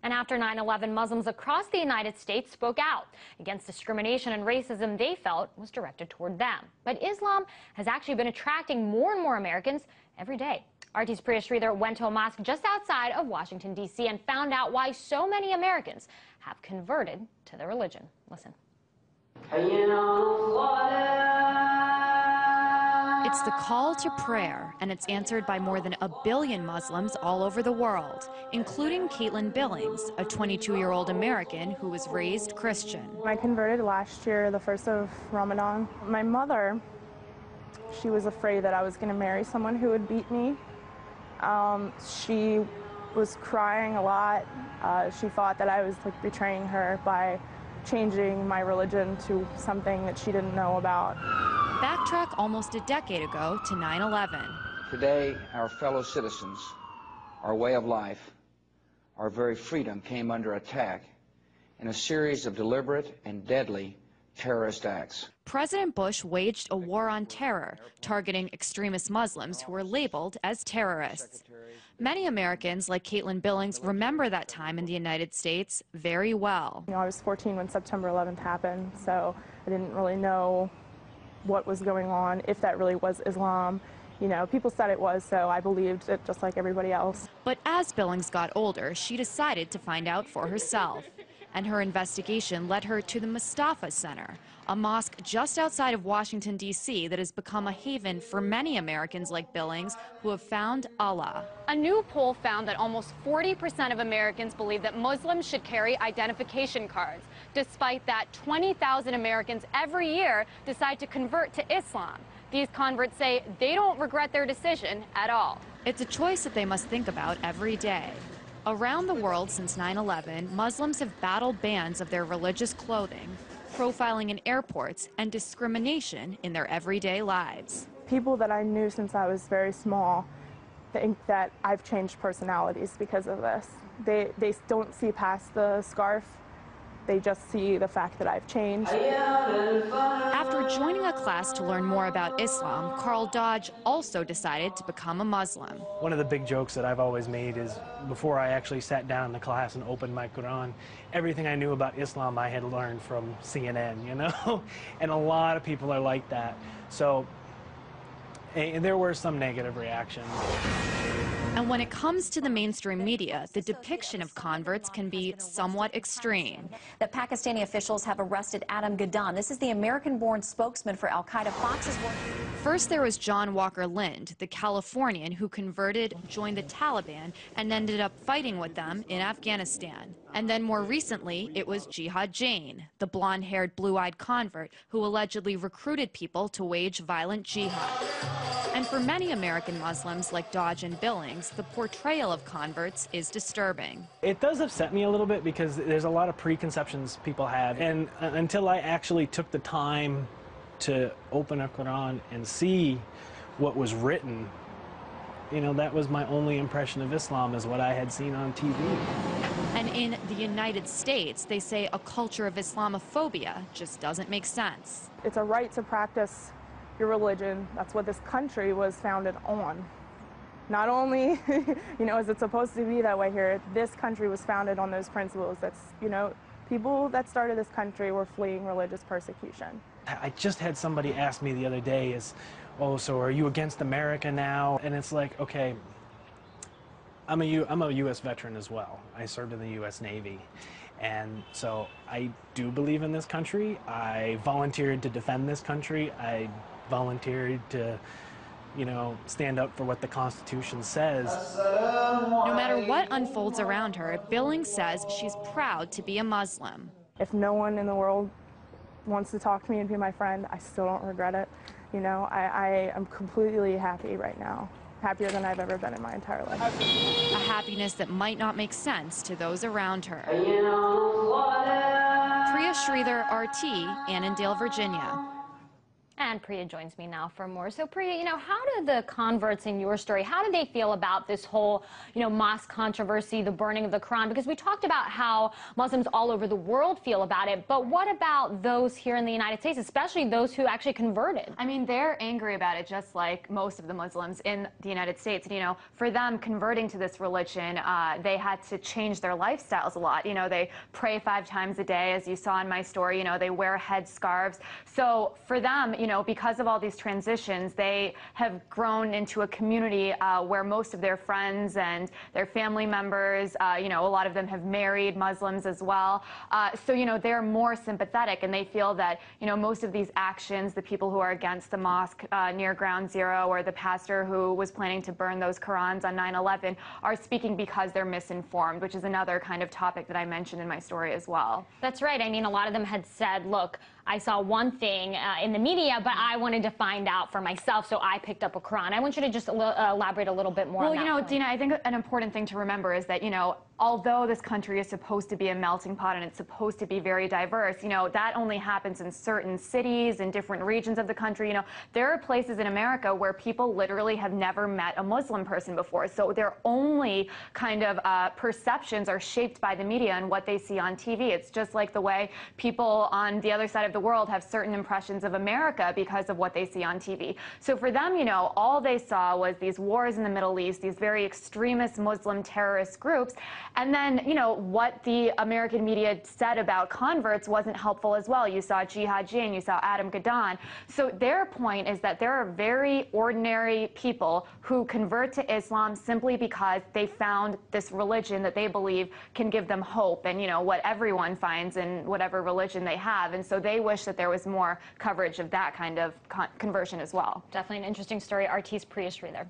And after 9/11, Muslims across the United States spoke out against discrimination and racism they felt was directed toward them. But Islam has actually been attracting more and more Americans every day. RT's Priya Sridhar went to a mosque just outside of Washington, D.C. and found out why so many Americans have converted to the religion. Listen. It's the call to prayer, and it's answered by more than 1 billion Muslims all over the world, including Caitlin Billings, a 22-year-old American who was raised Christian. I converted last year, the 1st of Ramadan. My mother, she was afraid that I was going to marry someone who would beat me. She was crying a lot. She thought that I was betraying her by changing my religion to something that she didn't know about. Backtrack almost a decade ago to 9/11. Today, our fellow citizens, our way of life, our very freedom came under attack in a series of deliberate and deadly terrorist acts. President Bush waged a war on terror, targeting extremist Muslims who were labeled as terrorists. Many Americans, like Caitlin Billings, remember that time in the United States very well. I was 14 when September 11th happened, so I didn't really know what was going on, if that really was Islam. You know, people said it was, so I believed it just like everybody else. But as Billings got older, she decided to find out for herself. And her investigation led her to the Mustafa Center, a mosque just outside of Washington, D.C. that has become a haven for many Americans like Billings who have found Allah. A new poll found that almost 40% of Americans believe that Muslims should carry identification cards. Despite that, 20,000 Americans every year decide to convert to Islam. These converts say they don't regret their decision at all. It's a choice that they must think about every day. Around the world since 9/11, Muslims have battled bans of their religious clothing, profiling in airports, and discrimination in their everyday lives. People that I knew since I was very small think that I've changed personalities because of this. They don't see past the scarf. They just see the fact that I've changed. After joining a class to learn more about Islam, Carl Dodge also decided to become a Muslim. One of the big jokes that I've always made is before I actually sat down in the class and opened my Quran, everything I knew about Islam I had learned from CNN, you know? And a lot of people are like that. So, and there were some negative reactions. And when it comes to the mainstream media, the depiction of converts can be somewhat extreme. That Pakistani officials have arrested Adam Gaddan. This is the American-born spokesman for al-Qaeda. Fox's work. First, there was John Walker Lind, the Californian who converted, joined the Taliban, and ended up fighting with them in Afghanistan. And then more recently, it was Jihad Jain, the blonde-haired, blue-eyed convert who allegedly recruited people to wage violent jihad. And for many American Muslims like Dodge and Billings, the portrayal of converts is disturbing. It does upset me a little bit because there's a lot of preconceptions people have. And until I actually took the time to open a Quran and see what was written, you know, that was my only impression of Islam, is what I had seen on TV. And in the United States, they say a culture of Islamophobia just doesn't make sense. It's a right to practice your religion. That's what this country was founded on. Not only, you know, is it supposed to be that way here, this country was founded on those principles. That's, you know, people that started this country were fleeing religious persecution. I just had somebody ask me the other day, oh, so are you against America now? And it's like, okay, I'm a U.S. veteran as well. I served in the U.S. Navy. And so I do believe in this country. I volunteered to defend this country. I volunteered to, you know, stand up for what the Constitution says. No matter what unfolds around her, Billings says she's proud to be a Muslim. If no one in the world wants to talk to me and be my friend, I still don't regret it. You know, I am completely happy right now. Happier than I've ever been in my entire life. A happiness that might not make sense to those around her. Priya Sridhar, RT, Annandale, Virginia. And Priya joins me now for more. So Priya, how do the converts in your story, how do they feel about this whole, mosque controversy, the burning of the Quran? Because we talked about how Muslims all over the world feel about it, but what about those here in the United States, especially those who actually converted? I mean, they're angry about it just like most of the Muslims in the United States. For them, converting to this religion, they had to change their lifestyles a lot. They pray 5 times a day, as you saw in my story. They wear headscarves. So for them, because of all these transitions, they have grown into a community where most of their friends and their family members, a lot of them have married Muslims as well. So, they're more sympathetic, and they feel that, most of these actions, the people who are against the mosque near Ground Zero, or the pastor who was planning to burn those Qurans on 9/11, are speaking because they're misinformed, which is another kind of topic that I mentioned in my story as well. That's right. I mean, a lot of them had said, look, I saw one thing in the media, but I wanted to find out for myself, so I picked up a Quran. I want you to just elaborate a little bit more on that point. Dina, I think an important thing to remember is that, although this country is supposed to be a melting pot and it's supposed to be very diverse, that only happens in certain cities and different regions of the country. There are places in America where people literally have never met a Muslim person before, so their only kind of perceptions are shaped by the media and what they see on TV. It's just like the way people on the other side of the world have certain impressions of America because of what they see on TV. So for them, all they saw was these wars in the Middle East, these very extremist Muslim terrorist groups, and then, what the American media said about converts wasn't helpful as well. You saw Jihad Jain, you saw Adam Gadon. So their point is that there are very ordinary people who convert to Islam simply because they found this religion that they believe can give them hope and, what everyone finds in whatever religion they have. And so they wish that there was more coverage of that kind of conversion as well. Definitely an interesting story. RT's Priya Sridhar there.